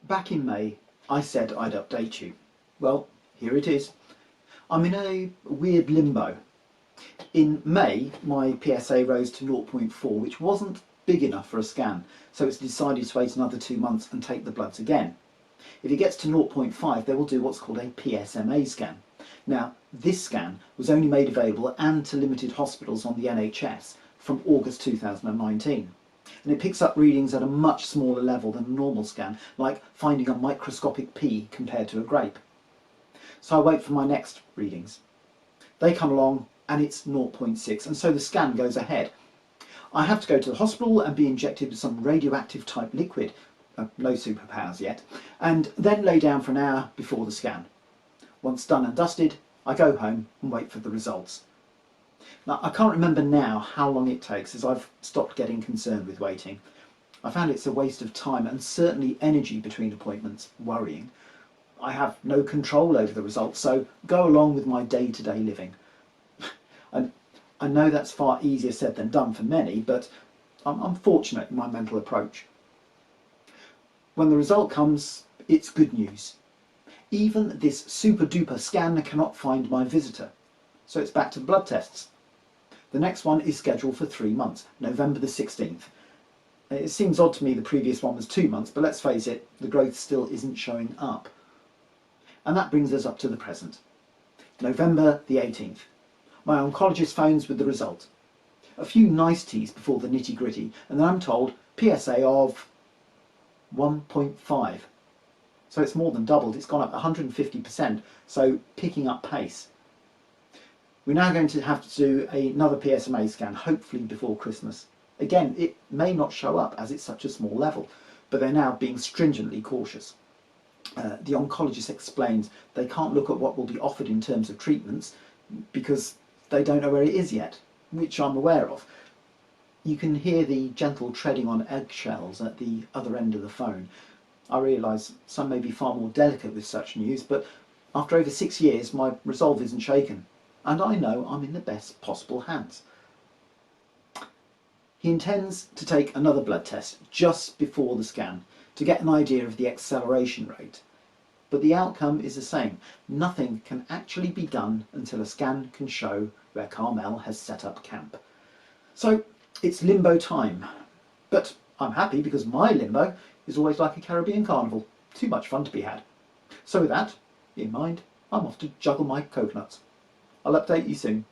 Back in May, I said I'd update you. Well, here it is. I'm in a weird limbo. In May, my PSA rose to 0.4, which wasn't big enough for a scan, so it's decided to wait another 2 months and take the bloods again. If it gets to 0.5, they will do what's called a PSMA scan. Now, this scan was only made available and to limited hospitals on the NHS from August 2019. And it picks up readings at a much smaller level than a normal scan, like finding a microscopic pea compared to a grape. So I wait for my next readings. They come along and it's 0.6, and so the scan goes ahead. I have to go to the hospital and be injected with some radioactive type liquid, no superpowers yet, and then lay down for an hour before the scan. Once done and dusted, I go home and wait for the results. Now, I can't remember now how long it takes, as I've stopped getting concerned with waiting. I found it's a waste of time and certainly energy between appointments worrying. I have no control over the results, so go along with my day-to-day living. And I know that's far easier said than done for many, but I'm fortunate in my mental approach. When the result comes, it's good news. Even this super-duper scan cannot find my visitor, so it's back to the blood tests. The next one is scheduled for 3 months, November the 16th. It seems odd to me the previous one was 2 months, but let's face it, the growth still isn't showing up. And that brings us up to the present. November the 18th. My oncologist phones with the result. A few niceties before the nitty-gritty, and then I'm told PSA of 1.5. So it's more than doubled, it's gone up 150%, so picking up pace. We're now going to have to do another PSMA scan, hopefully before Christmas. Again, it may not show up as it's such a small level, but they're now being stringently cautious. The oncologist explains they can't look at what will be offered in terms of treatments because they don't know where it is yet, which I'm aware of. You can hear the gentle treading on eggshells at the other end of the phone. I realise some may be far more delicate with such news, but after over 6 years my resolve isn't shaken, and I know I'm in the best possible hands. He intends to take another blood test just before the scan to get an idea of the acceleration rate. But the outcome is the same. Nothing can actually be done until a scan can show where Carmel has set up camp. So it's limbo time. But I'm happy because my limbo is always like a Caribbean carnival. Too much fun to be had. So with that in mind, I'm off to juggle my coconuts. I'll update you soon.